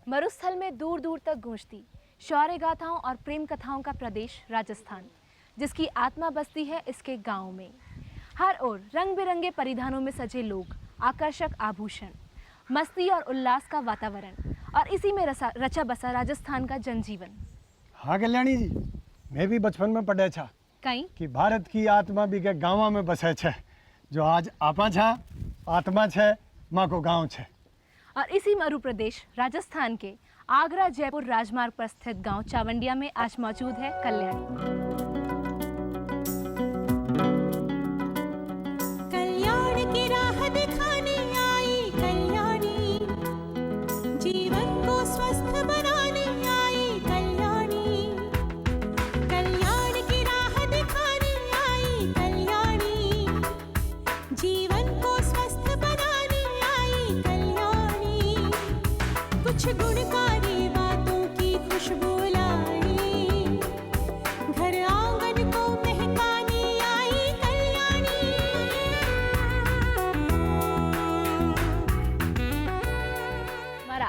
मरुस्थल में दूर दूर तक गूंजती शौर्य गाथाओं और प्रेम कथाओं का प्रदेश राजस्थान, जिसकी आत्मा बसती है इसके गाँव में। हर ओर रंग बिरंगे परिधानों में सजे लोग, आकर्षक आभूषण, मस्ती और उल्लास का वातावरण और इसी में रचा बसा राजस्थान का जनजीवन। हाँ कल्याणी जी, मैं भी बचपन में पढ़े था कहीं कि भारत की आत्मा भी के गाँव में बसे छे, जो आज आपा छा आत्मा छे माँ को गाँव छे। और इसी मरु प्रदेश राजस्थान के आगरा जयपुर राजमार्ग पर स्थित गांव चावंडिया में आज मौजूद है कल्याणी।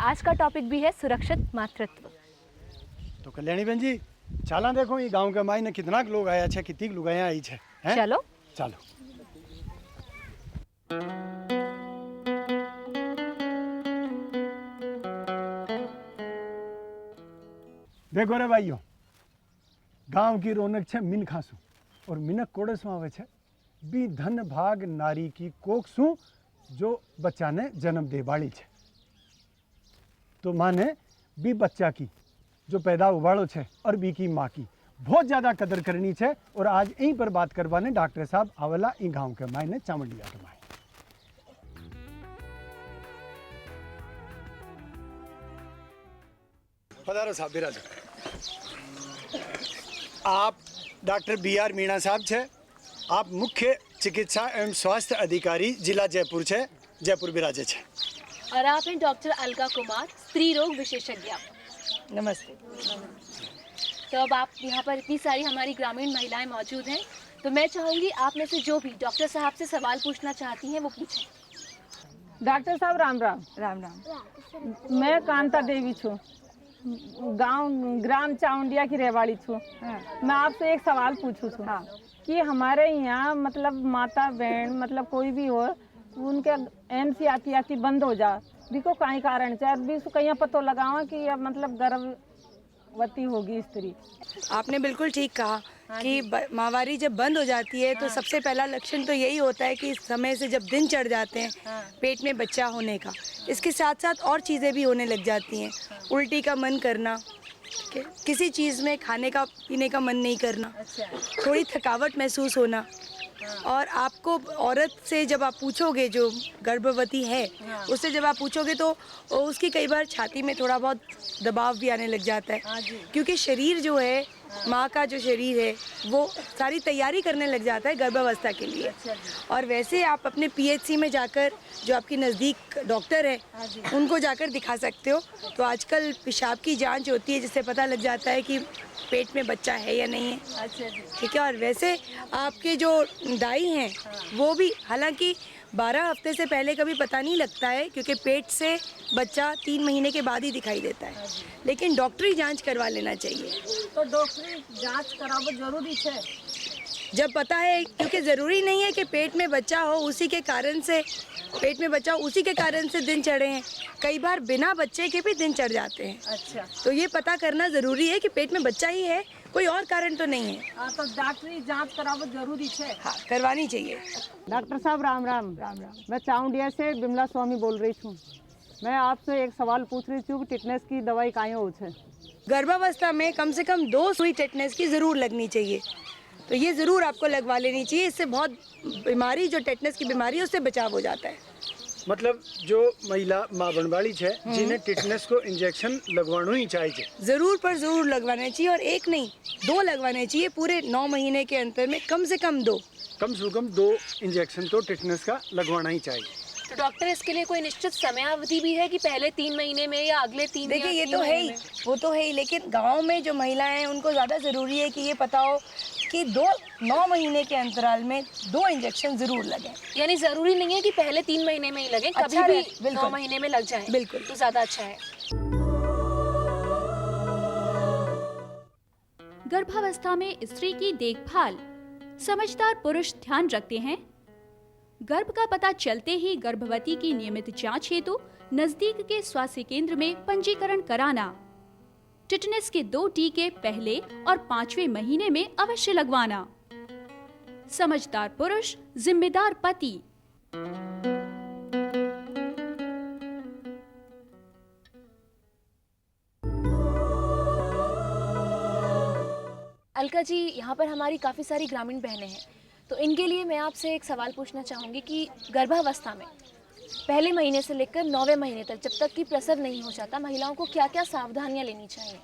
आज का टॉपिक भी है सुरक्षित मातृत्व। तो कल्याणी बहन जी, चाला देखो ये गांव के माई ने कितना लोग आया छे, कितनी लोग आया आई छे। चलो चलो। देखो रे भाइयों, गांव की रौनक छे मिन खासू और मिनक कोड़े सु आवे छे बी धन भाग नारी की कोक सु जो बच्चा ने जन्म दे बाड़ी छे। तो माँ ने बी बच्चा की जो पैदा उबाड़ो छे और बी की माँ की बहुत ज़्यादा कदर करनी छे। और आज यहीं पर बात करवाने डॉक्टर साहब आवेला ई गांव के माई ने चावंडिया के माई। पधारो साहब, बिराजो। आप डॉक्टर BR मीणा साहब छे, आप मुख्य चिकित्सा एवं स्वास्थ्य अधिकारी जिला जयपुर छे, जयपुर बिराजे छे। और आप हैं डॉक्टर अलका कुमार, स्त्री रोग विशेषज्ञ। नमस्ते। तो अब आप यहाँ पर इतनी सारी हमारी ग्रामीण महिलाएं मौजूद हैं, तो मैं चाहूँगी आप में से जो भी डॉक्टर साहब से सवाल पूछना चाहती हैं वो पूछें। डॉक्टर साहब राम राम। राम राम। मैं कांता देवी छूँ, गांव ग्राम चावंडिया की रहवाड़ी छूँ। मैं आपसे एक सवाल पूछूँ छूँ कि हमारे यहाँ मतलब माता बहन मतलब कोई भी हो उनके एनसी आती बंद हो जा बिको कहीं कारण चाहे भी कहीं पतो लगावा कि अब मतलब गर्भवती होगी स्त्री। आपने बिल्कुल ठीक कहा कि माहवारी जब बंद हो जाती है तो सबसे पहला लक्षण तो यही होता है कि समय से जब दिन चढ़ जाते हैं पेट में बच्चा होने का, इसके साथ साथ और चीज़ें भी होने लग जाती हैं। उल्टी का मन करना, किसी चीज़ में खाने का पीने का मन नहीं करना, थोड़ी थकावट महसूस होना। और आपको औरत से जब आप पूछोगे जो गर्भवती है उससे जब आप पूछोगे तो उसकी कई बार छाती में थोड़ा बहुत दबाव भी आने लग जाता है, क्योंकि शरीर जो है माँ का जो शरीर है वो सारी तैयारी करने लग जाता है गर्भावस्था के लिए। और वैसे आप अपने PHC में जाकर जो आपकी नज़दीक डॉक्टर है उनको जाकर दिखा सकते हो। तो आजकल पेशाब की जांच होती है जिससे पता लग जाता है कि पेट में बच्चा है या नहीं है। ठीक है। और वैसे आपके जो दाई हैं वो भी, हालांकि 12 हफ्ते से पहले कभी पता नहीं लगता है क्योंकि पेट से बच्चा 3 महीने के बाद ही दिखाई देता है, लेकिन डॉक्टरी जांच करवा लेना चाहिए। तो डॉक्टरी जांच करावो जरूरी है जब पता है, क्योंकि ज़रूरी नहीं है कि पेट में बच्चा हो उसी के कारण से दिन चढ़े हैं। कई बार बिना बच्चे के भी दिन चढ़ जाते हैं। अच्छा। तो ये पता करना ज़रूरी है कि पेट में बच्चा ही है, कोई और कारण तो नहीं है। तो डॉक्टरी जांच करावो जरूरी है। हाँ, करवानी चाहिए। डॉक्टर साहब राम राम। राम राम। मैं चावंडिया से बिमला स्वामी बोल रही हूँ। मैं आपसे एक सवाल पूछ रही थी कि टिटनेस की दवाई कहाँ हो छे? गर्भावस्था में कम से कम 2 सुई टिटनेस की ज़रूर लगनी चाहिए, तो ये ज़रूर आपको लगवा लेनी चाहिए। इससे बहुत बीमारी जो टेटनस की बीमारी है उससे बचाव हो जाता है। मतलब जो महिला माँ बनवाड़ी छे जिन्हें टिटनेस को इंजेक्शन लगवाना ही चाहिए, ज़रूर पर ज़रूर लगवाना चाहिए, और एक नहीं 2 लगवाने चाहिए। पूरे 9 महीने के अंतर में कम से कम 2 इंजेक्शन तो टिटनेस का लगवाना ही चाहिए। तो डॉक्टर इसके लिए कोई निश्चित समयावधि भी है कि पहले 3 महीने में या अगले 3? देखिए ये तो है ही, वो तो है ही, लेकिन गांव में जो महिलाएं हैं उनको ज़्यादा ज़रूरी है कि ये पता हो कि 9 महीने के अंतराल में 2 इंजेक्शन ज़रूर लगें। यानी ज़रूरी नहीं है कि पहले 3 महीने में ही लगें, अच्छा कभी भी 9 महीने में लग जाए, बिल्कुल, तो ज़्यादा अच्छा है। गर्भावस्था में स्त्री की देखभाल समझदार पुरुष ध्यान रखते हैं। गर्भ का पता चलते ही गर्भवती की नियमित जांच हेतु नजदीक के स्वास्थ्य केंद्र में पंजीकरण कराना। टिटनेस के 2 टीके पहले और 5वें महीने में अवश्य लगवाना। समझदार पुरुष, जिम्मेदार पति। अलका जी, यहाँ पर हमारी काफ़ी सारी ग्रामीण बहनें हैं, तो इनके लिए मैं आपसे एक सवाल पूछना चाहूँगी कि गर्भावस्था में पहले महीने से लेकर 9वें महीने तक, जब तक कि प्रसव नहीं हो जाता, महिलाओं को क्या क्या सावधानियाँ लेनी चाहिए,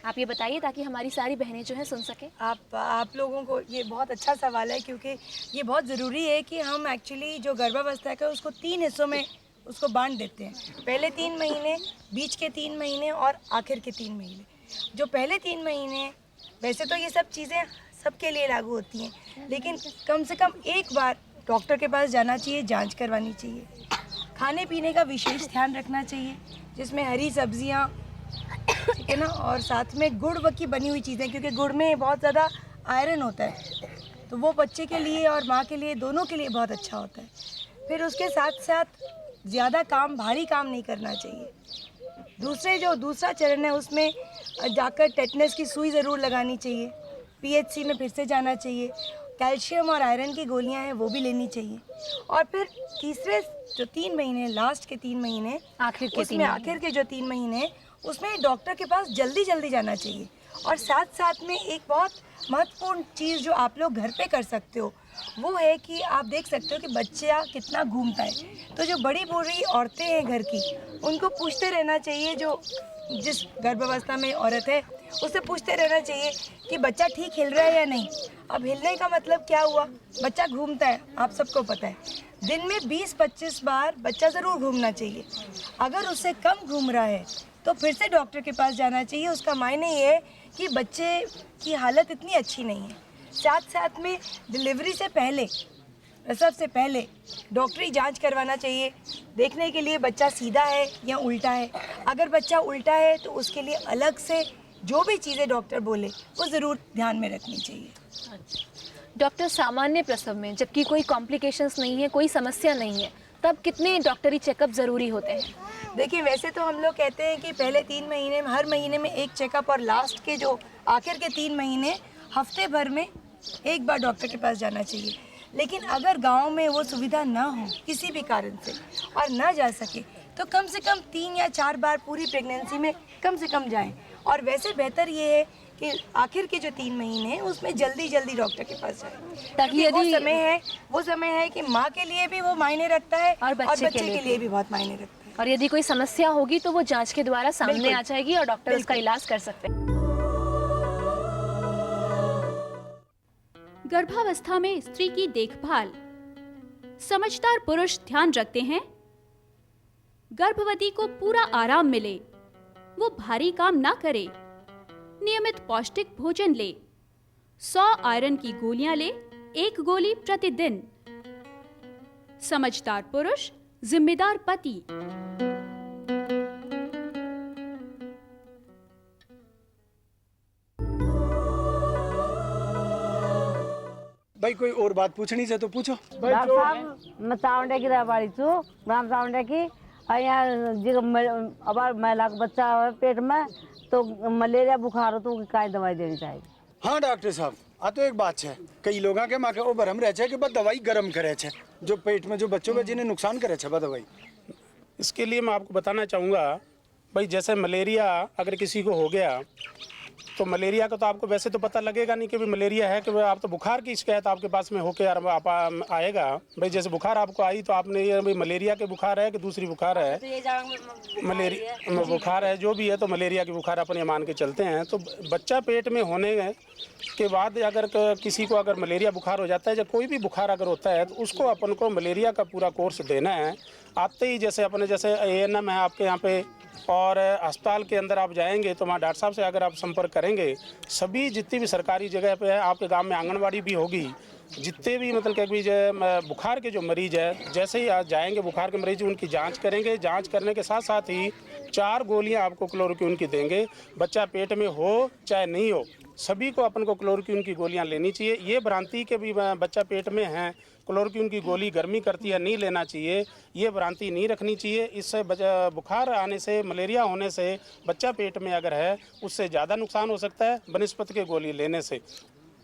आप ये बताइए ताकि हमारी सारी बहनें जो हैं सुन सकें। आप लोगों को ये बहुत अच्छा सवाल है, क्योंकि ये बहुत ज़रूरी है कि हम एक्चुअली जो गर्भावस्था का उसको 3 हिस्सों में उसको बांट देते हैं। पहले 3 महीने, बीच के 3 महीने और आखिर के 3 महीने। जो पहले 3 महीने, वैसे तो ये सब चीज़ें सबके लिए लागू होती हैं, लेकिन कम से कम एक बार डॉक्टर के पास जाना चाहिए, जांच करवानी चाहिए। खाने पीने का विशेष ध्यान रखना चाहिए, जिसमें हरी सब्जियां, ठीक है ना, और साथ में गुड़ की बनी हुई चीज़ें, क्योंकि गुड़ में बहुत ज़्यादा आयरन होता है, तो वो बच्चे के लिए और माँ के लिए, दोनों के लिए बहुत अच्छा होता है। फिर उसके साथ साथ ज़्यादा भारी काम नहीं करना चाहिए। दूसरा चरण है, उसमें जाकर टेटनस की सुई ज़रूर लगानी चाहिए। पीएचसी में फिर से जाना चाहिए। कैल्शियम और आयरन की गोलियां हैं, वो भी लेनी चाहिए। और फिर तीसरे जो 3 महीने, लास्ट के 3 महीने, आखिर के जो 3 महीने, उसमें डॉक्टर के पास जल्दी जाना चाहिए। और साथ में एक बहुत महत्वपूर्ण चीज़ जो आप लोग घर पे कर सकते हो, वो है कि आप देख सकते हो कि बच्चा कितना घूमता है। तो जो बड़ी बूढ़ी औरतें हैं घर की, उनको पूछते रहना चाहिए, जो जिस गर्भावस्था में औरत है उससे पूछते रहना चाहिए कि बच्चा ठीक हिल रहा है या नहीं। अब हिलने का मतलब क्या हुआ, बच्चा घूमता है, आप सबको पता है। दिन में 20-25 बार बच्चा ज़रूर घूमना चाहिए। अगर उससे कम घूम रहा है तो फिर से डॉक्टर के पास जाना चाहिए। उसका मायने ये है कि बच्चे की हालत इतनी अच्छी नहीं है। साथ में डिलीवरी से पहले, प्रसव से पहले डॉक्टरी जांच करवाना चाहिए, देखने के लिए बच्चा सीधा है या उल्टा है। अगर बच्चा उल्टा है तो उसके लिए अलग से जो भी चीज़ें डॉक्टर बोले वो ज़रूर ध्यान में रखनी चाहिए। डॉक्टर, सामान्य प्रसव में जबकि कोई कॉम्प्लिकेशंस नहीं है, कोई समस्या नहीं है, तब कितने डॉक्टरी चेकअप ज़रूरी होते हैं? देखिए, वैसे तो हम लोग कहते हैं कि पहले 3 महीने में, हर महीने में एक चेकअप, और लास्ट के जो आखिर के 3 महीने हफ्ते भर में एक बार डॉक्टर के पास जाना चाहिए। लेकिन अगर गांव में वो सुविधा ना हो किसी भी कारण से और ना जा सके, तो कम से कम 3 या 4 बार पूरी प्रेगनेंसी में कम से कम जाएं। और वैसे बेहतर ये है कि आखिर के जो 3 महीने हैं उसमें जल्दी डॉक्टर के पास जाएं, ताकि वो समय है कि माँ के लिए भी वो मायने रखता है और बच्चे के लिए भी बहुत मायने रखता है। और यदि कोई समस्या होगी तो वो जांच के द्वारा सामने आ जाएगी और डॉक्टर उसका इलाज कर सकते हैं। गर्भावस्था में स्त्री की देखभाल समझदार पुरुष ध्यान रखते हैं। गर्भवती को पूरा आराम मिले, वो भारी काम ना करे, नियमित पौष्टिक भोजन ले, 100 आयरन की गोलियां ले, 1 गोली प्रतिदिन। समझदार पुरुष, जिम्मेदार पति। भाई कोई और बात पूछनी से तो पूछो। डॉक्टर साहब, मैं चावंडे की रहवाड़ी छू, ग्राम चावंडे की। यहाँ जो अब महिला का बच्चा है पेट में, तो मलेरिया बुखार हो तो काय दवाई देनी चाहिए? हाँ डॉक्टर साहब, आ तो एक बात है, कई लोग के माँ के ओबर हम रहे कि बस दवाई गर्म करे छे, जो पेट में जो बच्चों में जिन्हें नुकसान करे छे, बस दवाई। इसके लिए मैं आपको बताना चाहूँगा भाई, जैसे मलेरिया अगर किसी को हो गया तो मलेरिया का तो आपको वैसे तो पता लगेगा नहीं कि भाई मलेरिया है, कि आप तो बुखार की शिकायत आपके पास में होके आएगा। भाई जैसे बुखार आपको आई तो आपने ये भाई मलेरिया के बुखार है कि दूसरी बुखार है, मलेरिया बुखार है, जो भी है तो मलेरिया की बुखार अपन ये मान के चलते हैं। तो बच्चा पेट में होने के बाद अगर किसी को अगर मलेरिया बुखार हो जाता है या कोई भी बुखार अगर होता है तो उसको अपन को मलेरिया का पूरा कोर्स देना है। आते ही जैसे अपने जैसे ANM है आपके यहाँ पे, और अस्पताल के अंदर आप जाएंगे तो वहाँ डॉक्टर साहब से अगर आप संपर्क करेंगे, सभी जितनी भी सरकारी जगह पे है, आपके गांव में आंगनवाड़ी भी होगी, जितने भी मतलब कि बुखार के जो मरीज है, जैसे ही आज जाएंगे बुखार के मरीज, उनकी जांच करेंगे। जांच करने के साथ साथ ही 4 गोलियां आपको क्लोरोक्विन की देंगे। बच्चा पेट में हो चाहे नहीं हो, सभी को अपन को क्लोरोक्विन की गोलियां लेनी चाहिए। ये भ्रांति के भी बच्चा पेट में है, क्लोरोक्विन की गोली गर्मी करती है, नहीं लेना चाहिए, ये भ्रांति नहीं रखनी चाहिए। इससे बुखार आने से, मलेरिया होने से बच्चा पेट में अगर है उससे ज़्यादा नुकसान हो सकता है बनस्पति के गोली लेने से।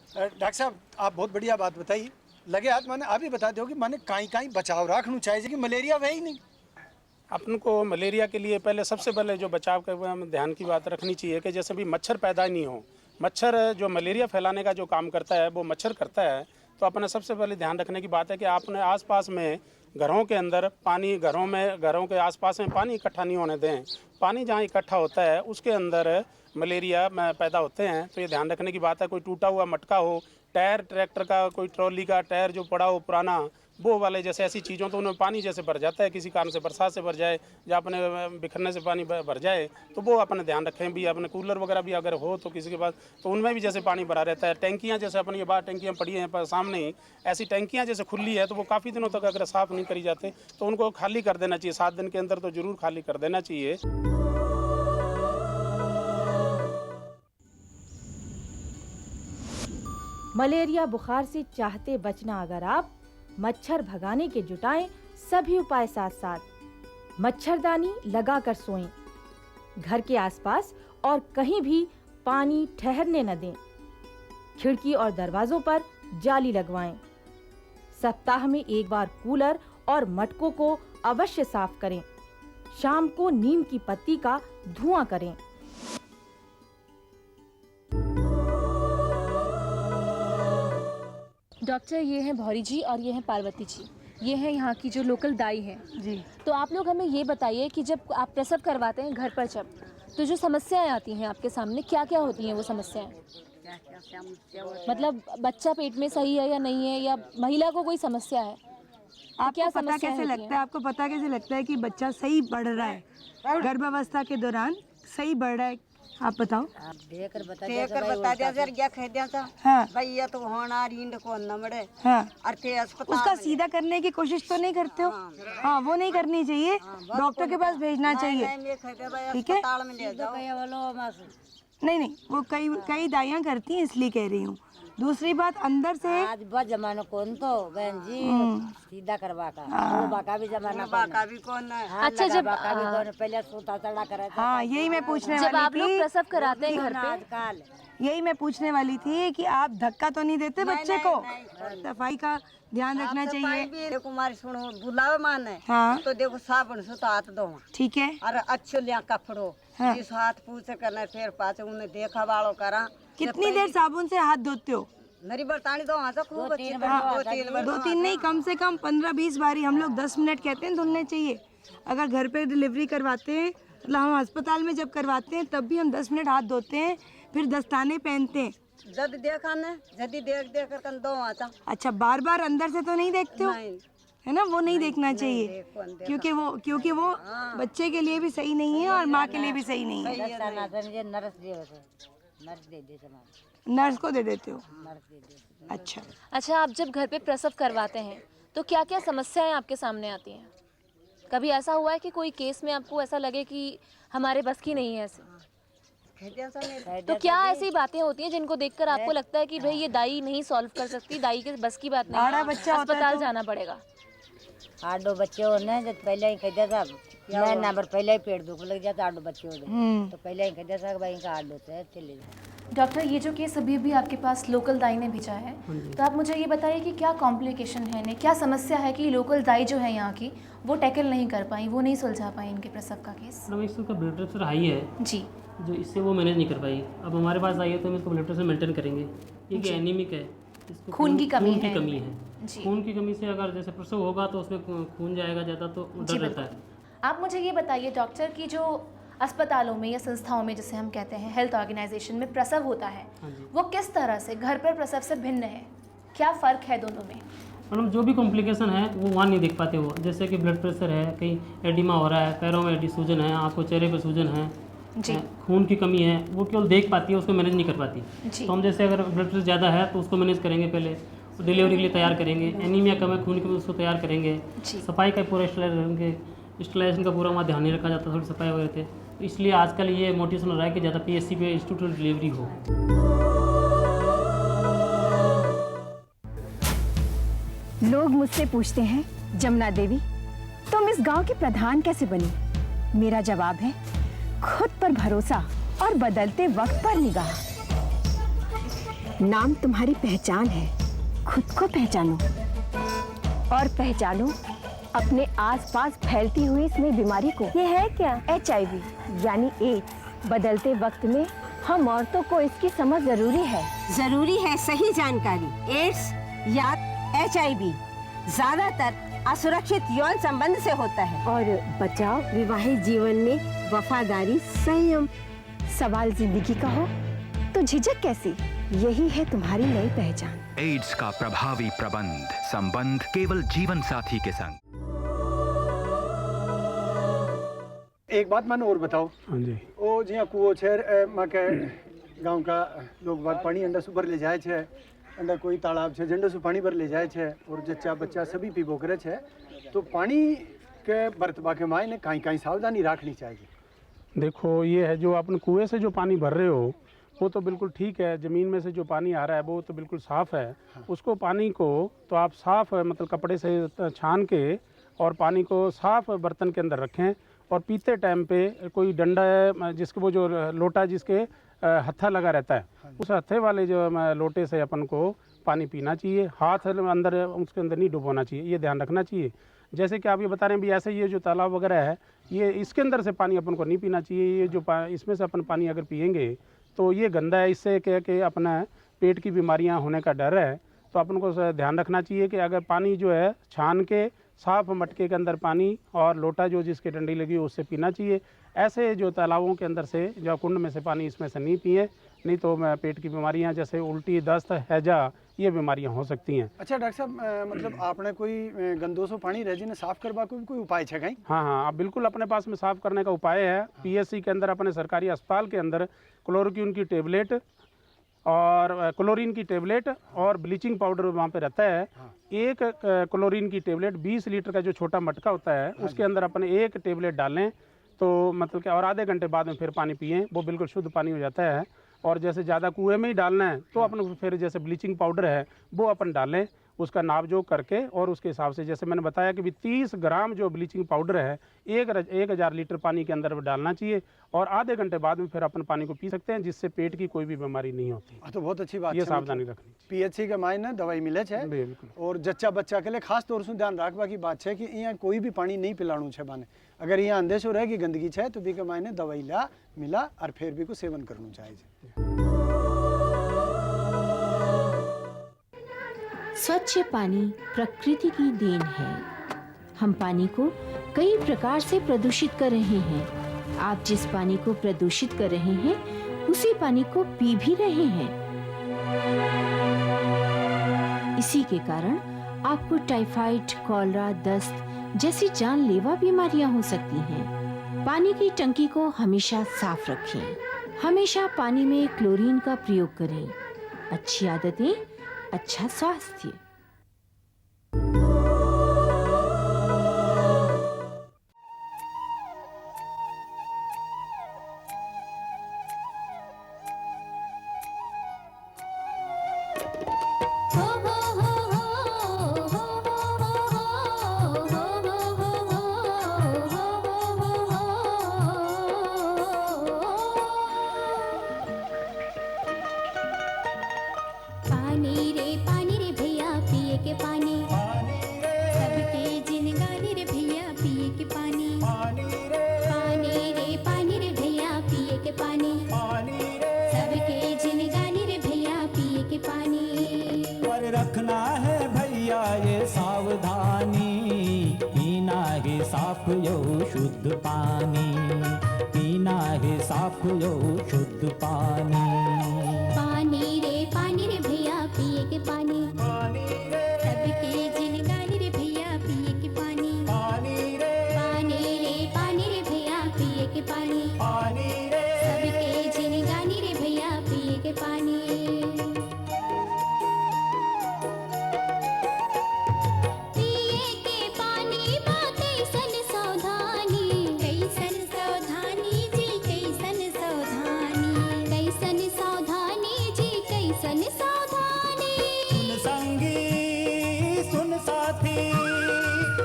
डॉक्टर साहब आप बहुत बढ़िया बात बताई। लगे हाथ माने आप ही बता दो कि माने काई बचाव रखना चाहिए कि मलेरिया वह ही नहीं। अपन को मलेरिया के लिए पहले सबसे पहले जो बचाव के ध्यान की बात रखनी चाहिए कि जैसे भी मच्छर पैदा नहीं हो। मच्छर जो मलेरिया फैलाने का जो काम करता है वो मच्छर करता है। तो अपने सबसे पहले ध्यान रखने की बात है कि आपने आसपास में घरों के अंदर पानी, घरों के आसपास में पानी इकट्ठा नहीं होने दें। पानी जहाँ इकट्ठा होता है उसके अंदर मलेरिया पैदा होते हैं। तो ये ध्यान रखने की बात है। कोई टूटा हुआ मटका हो, टायर ट्रैक्टर का, कोई ट्रॉली का टायर जो पड़ा हो पुराना, वो वाले जैसे ऐसी चीज़ों तो उनमें पानी जैसे भर जाता है, किसी कारण से बरसात से भर जाए या अपने बिखरने से पानी भर जाए, तो वो अपने ध्यान रखें। भी अपने कूलर वगैरह भी अगर हो तो किसी के पास, तो उनमें भी जैसे पानी भरा रहता है। टैंकियाँ जैसे अपन ये बाहर टैंकियाँ पड़ी हैं सामने ही, ऐसी टैंकियाँ जैसे खुली है तो वो काफ़ी दिनों तक अगर साफ़ नहीं करी जाते तो उनको खाली कर देना चाहिए। 7 दिन के अंदर तो ज़रूर खाली कर देना चाहिए। मलेरिया बुखार से चाहते बचना अगर आप, मच्छर भगाने के जुटाएं सभी उपाय साथ साथ। मच्छरदानी लगाकर सोएं। घर के आसपास और कहीं भी पानी ठहरने न दें। खिड़की और दरवाजों पर जाली लगवाएं। सप्ताह में 1 बार कूलर और मटकों को अवश्य साफ करें। शाम को नीम की पत्ती का धुआं करें। डॉक्टर ये हैं भौरी जी और ये हैं पार्वती जी, ये हैं यहाँ की जो लोकल दाई हैं जी। तो आप लोग हमें ये बताइए कि जब आप प्रसव करवाते हैं घर पर जब, तो जो समस्याएं आती हैं आपके सामने क्या क्या होती हैं वो समस्याएं? मतलब बच्चा पेट में सही है या नहीं है, या महिला को कोई समस्या है? आपको पता कैसे लगता है, आपको पता कैसे लगता है कि बच्चा सही बढ़ रहा है, गर्भावस्था के दौरान सही बढ़ रहा है? आप बताओ। देकर बता दिया सर क्या कह दिया था। हाँ भैया तो होना रींद को नमड़े। हाँ अरे अस्पताल उसका सीधा करने की कोशिश तो नहीं करते हो? हाँ वो नहीं करनी चाहिए, डॉक्टर के पास भेजना चाहिए, ठीक है? नहीं वो कई दाइयाँ करती हैं इसलिए कह रही हूँ। दूसरी बात अंदर से आज बहुत जमाना कौन तो बहन जी सीधा करवा का, वो बाका भी जमाना बाका भी कौन है। अच्छा जब बाका भी कौन पहले सोता चढ़ा करा था। हाँ यही मैं पूछने जब आप लोग वाली थी, प्रसव कराते हैं घर पे, आजकल यही मैं पूछने वाली थी कि आप धक्का तो नहीं देते बच्चे को? सफाई का ध्यान रखना चाहिए। देखो हमारी सुनो बुलावे माने हाँ तो देखो साबुन से तो हाथ धो, ठीक है। अरे अच्छो लिया कपड़ो हाँ। जिस हाथ पूछ करना फिर पाछे उन्हें देखा वालों करा। कितनी देर साबुन से हाथ धोते हो? मेरी बरतानी तो वहाँ से खूब अच्छी दो तीन नहीं, कम से कम 15-20 बारी। हम लोग 10 मिनट कहते हैं धुलने चाहिए। अगर घर पे डिलीवरी करवाते हैं, मतलब हम अस्पताल में जब करवाते हैं तब भी हम 10 मिनट हाथ धोते हैं, फिर दस्ताने पहनते हैं। जब देखा न जदी देख कर दो आता। अच्छा बार बार अंदर से तो नहीं देखते हो, है ना? वो नहीं देखना चाहिए क्योंकि वो बच्चे के लिए भी सही नहीं है और माँ के लिए भी सही नहीं है। नर्स को दे देते हो? अच्छा आप जब घर पे प्रसव करवाते हैं तो क्या क्या समस्याएं आपके सामने आती हैं? कभी ऐसा हुआ है कि कोई केस में आपको ऐसा लगे कि हमारे बस की नहीं है ऐसे? तो क्या ऐसी बातें होती हैं जिनको देखकर आपको लगता है कि भाई ये दाई नहीं सॉल्व कर सकती, दाई के बस की बात नहीं है, अस्पताल जाना पड़ेगा? 8 बच्चे होने जब पहले ही कह दिया था मैं नंबर पहले ही पेट दुख लग जाता 8 बच्चे हो गए तो पहले ही कह दिया था भाई इनका 8 होते हैं चले जाओ। डॉक्टर ये जो केस अभी भी आपके पास लोकल दाई ने भेजा है, तो आप मुझे ये बताइए कि क्या कॉम्प्लिकेशन है इन्हें, क्या समस्या है कि लोकल दाई जो है यहाँ की वो टैकल नहीं कर पाई, वो नहीं सुलझा पाई इनके प्रसव का केस? मैडम इसका ब्लड प्रेशर हाई है जी, जो इससे वो मैनेज नहीं कर पाई। अब हमारे पास आई है तो हम इसको ब्लड प्रेशर मेंटेन करेंगे। ये एनीमिक है, इसको खून की कमी है। जी। खून की कमी से अगर जैसे प्रसव होगा तो उसमें खून जाएगा ज़्यादा तो डर रहता है। आप मुझे ये बताइए डॉक्टर की जो अस्पतालों में या संस्थाओं में जिसे हम कहते हैं हेल्थ ऑर्गेनाइजेशन में प्रसव होता है, वो किस तरह से घर पर प्रसव से भिन्न है? क्या फ़र्क है दोनों में? मैडम जो भी कॉम्प्लिकेशन है वो वहाँ नहीं देख पाते वो, जैसे कि ब्लड प्रेशर है, कहीं एडिमा हो रहा है, पैरों में सूजन है, आपको चेहरे पर सूजन है, खून की कमी है, वो केवल देख पाती है, उसको मैनेज नहीं कर पाती। तो हम जैसे अगर ब्लड प्रेशर ज़्यादा है तो उसको मैनेज करेंगे, पहले डिलीवरी के लिए तैयार करेंगे। एनीमिया कम है, खून की कमी, उसको तैयार करेंगे। सफाई का पूरा स्टेलाइजेशन का पूरा वहाँ ध्यान नहीं रखा जाता, थोड़ी सफाई वगैरह थे। इसलिए आजकल ये मोटिवेशन हो रहा है कि ज़्यादा PSC पे इंस्टीट्यूट डिलीवरी हो। लोग मुझसे पूछते हैं, जमुना देवी तुम इस गांव की प्रधान कैसे बनी? मेरा जवाब है, खुद पर भरोसा और बदलते वक्त पर निगाह। नाम तुम्हारी पहचान है, खुद को पहचानो और पहचानो अपने आसपास फैलती हुई इस नई बीमारी को। ये है क्या? HIV यानी एड्स। बदलते वक्त में हम औरतों को इसकी समझ जरूरी है। जरूरी है सही जानकारी। एड्स या HIV ज्यादातर असुरक्षित यौन संबंध से होता है। और बचाव विवाहित जीवन में वफादारी, संयम। सवाल जिंदगी का हो तो झिझक कैसी? यही है तुम्हारी नई पहचान। एड्स का प्रभावी प्रबंध, संबंध केवल जीवन साथी के संग। एक बात मैंने और बताओ। हाँ जी। ओ जिया कुओ छे मां के गांव का लोग बाग पानी अंडा सुपर ले जाए छे, अंडा कोई तालाब छे झंडो से पानी भर ले जाए छे और जच्चा बच्चा सभी पीबो करे छे, तो पानी के बर्तबा के मायने कहीं सावधानी रखनी चाहिए। देखो ये है, जो अपन कुएं से जो पानी भर रहे हो वो तो बिल्कुल ठीक है, ज़मीन में से जो पानी आ रहा है वो तो बिल्कुल साफ़ है। उसको पानी को तो आप साफ़ मतलब कपड़े से छान के और पानी को साफ़ बर्तन के अंदर रखें और पीते टाइम पे कोई डंडा है जिसके वो जो लोटा जिसके हत्था लगा रहता है, उस हत्थे वाले जो लोटे से अपन को पानी पीना चाहिए। हाथ अंदर उसके अंदर नहीं डुबोना चाहिए, ये ध्यान रखना चाहिए। जैसे कि आप ये बता रहे हैं भी ऐसे ये जो तालाब वगैरह है ये इसके अंदर से पानी अपन को नहीं पीना चाहिए। ये जो इसमें से अपन पानी अगर पिएंगे तो ये गंदा है, इससे क्या कि अपना पेट की बीमारियां होने का डर है। तो अपन को ध्यान रखना चाहिए कि अगर पानी जो है छान के साफ मटके के अंदर पानी और लोटा जो जिसके डंडी लगी हो उससे पीना चाहिए। ऐसे जो तालाबों के अंदर से जो कुंड में से पानी इसमें से नहीं पिए, नहीं तो पेट की बीमारियां जैसे उल्टी, दस्त, हैजा ये बीमारियां हो सकती हैं। अच्छा डॉक्टर साहब, मतलब आपने कोई गंदो सो पानी रह जिन्हें साफ करवा कोई उपाय है कहीं? हाँ, आप बिल्कुल अपने पास में साफ करने का उपाय है। PSC के अंदर अपने सरकारी अस्पताल के अंदर क्लोरोक्विन की टेबलेट और क्लोरीन की टेबलेट और ब्लीचिंग पाउडर वहाँ पे रहता है। एक क्लोरीन की टेबलेट 20 लीटर का जो छोटा मटका होता है उसके अंदर अपने एक टेबलेट डालें तो मतलब कि और आधे घंटे बाद में फिर पानी पिएं, वो बिल्कुल शुद्ध पानी हो जाता है। और जैसे ज़्यादा कुएं में ही डालना है तो अपन फिर जैसे ब्लीचिंग पाउडर है वो अपन डालें, उसका नाप जोग करके और उसके हिसाब से जैसे मैंने बताया कि भी 30 ग्राम जो ब्लीचिंग पाउडर है 1000 लीटर पानी के अंदर डालना चाहिए और आधे घंटे बाद में फिर अपन पानी को पी सकते हैं, जिससे पेट की कोई भी बीमारी नहीं होती। तो बहुत अच्छी बात, ये सावधानी रखनी। PHC के मायने दवाई मिले है और जच्चा बच्चा के लिए खास तौर से ध्यान रखवा की बात है कि यहाँ कोई भी पानी नहीं पिलाणु है बाने। अगर यहाँ अंदेशो रहे कि गंदगी है तो भी के मायने दवाई ला मिला और फिर भी को सेवन करना चाहिए। स्वच्छ पानी प्रकृति की देन है। हम पानी को कई प्रकार से प्रदूषित कर रहे हैं। आप जिस पानी को प्रदूषित कर रहे हैं उसी पानी को पी भी रहे हैं। इसी के कारण आपको टाइफाइड, कॉलरा, दस्त जैसी जानलेवा बीमारियां हो सकती हैं। पानी की टंकी को हमेशा साफ रखें। हमेशा पानी में क्लोरीन का प्रयोग करें। अच्छी आदतें, अच्छा स्वास्थ्य। रखना है भैया ये सावधानी, पीना है साफ यो शुद्ध पानी, पीना है साफ यो शुद्ध पानी। पानी रे भैया पिए के पानी, सबके जिनगानी रे भैया पिए के पानी, पानी रे भैया पिए के पानी, सबके जिनगानी रे भैया पिए के पानी। साथी,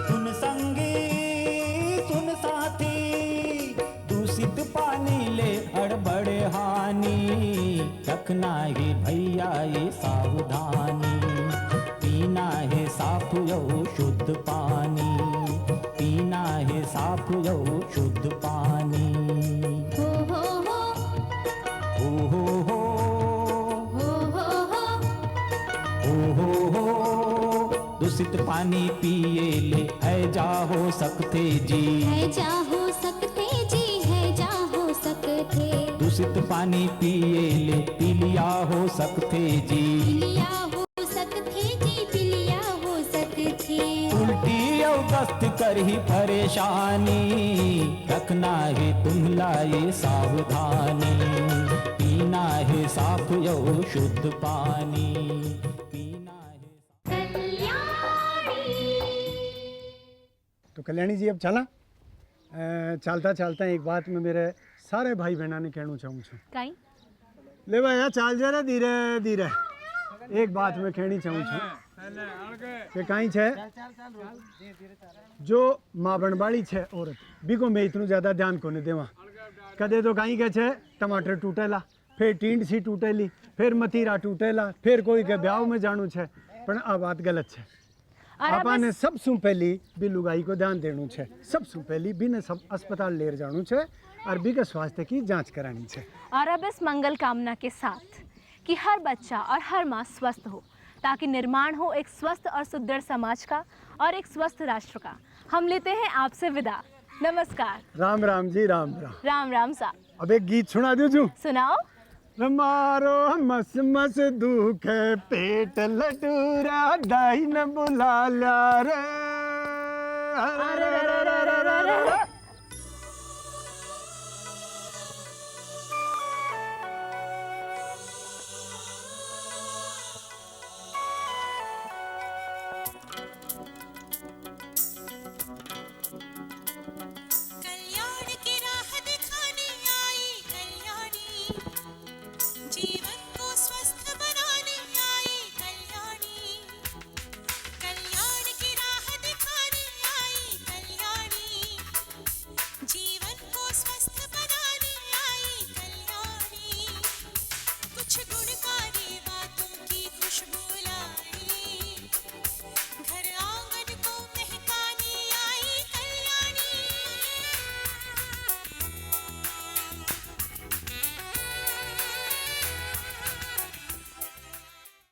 सुन संगी सुन साथी, दूषित पानी ले अड़बड़ हानि, रखना है भैया ये सावधानी, पीना है साफ यो शुद्ध पानी, पीना है साफ यो शुद्ध पानी। हो हो हो ओ हो हो हो हो ओ हो हो, दूषित पानी पिए ले है जा हो सकते जी, है जा हो सकते जी, है जा हो सकते, दूषित पानी पिए ले पी लिया हो सकते जी, पिलिया हो सकते जी, पिलिया हो सकते, उल्टी और दस्त कर ही परेशानी, रखना है तुम लाए सावधानी, पीना है साफ यो शुद्ध पानी, पीना है। तो कल्याणी जी अब चला चालता चालता एक बात में मेरे सारे भाई बहना ने कहना चाहूँ छू कहीं ले भैया चाल जरा धीरे धीरे एक बात में कहनी चाहूँ छू कि कहीं छे जो माँ बनवाड़ी छे औरत बिको मैं इतनु ज़्यादा ध्यान को नहीं देवा कदे तो कहीं के छे टमाटर टूटेला फिर टींड सी टूटेली फिर मतीरा टूटेला फिर कोई के ब्याह में जाणू छे पण आ बात गलत छे आपा ने सबसु पहली बी लुगाई को ध्यान देनु छे सबसु पहली बी ने सब अस्पताल लेर जाणू छे और बी के स्वास्थ्य की जांच करानी छे और अब इस मंगल कामना के साथ कि हर बच्चा और हर माँ स्वस्थ हो ताकि निर्माण हो एक स्वस्थ और सुदृढ़ समाज का और एक स्वस्थ राष्ट्र का, हम लेते हैं आपसे विदा। नमस्कार। राम राम जी राम राम राम राम सा। अब एक गीत सुना दो जू सुनाओ। मारो मस मस दुख पेट लटूरा दाई न बुला ला रे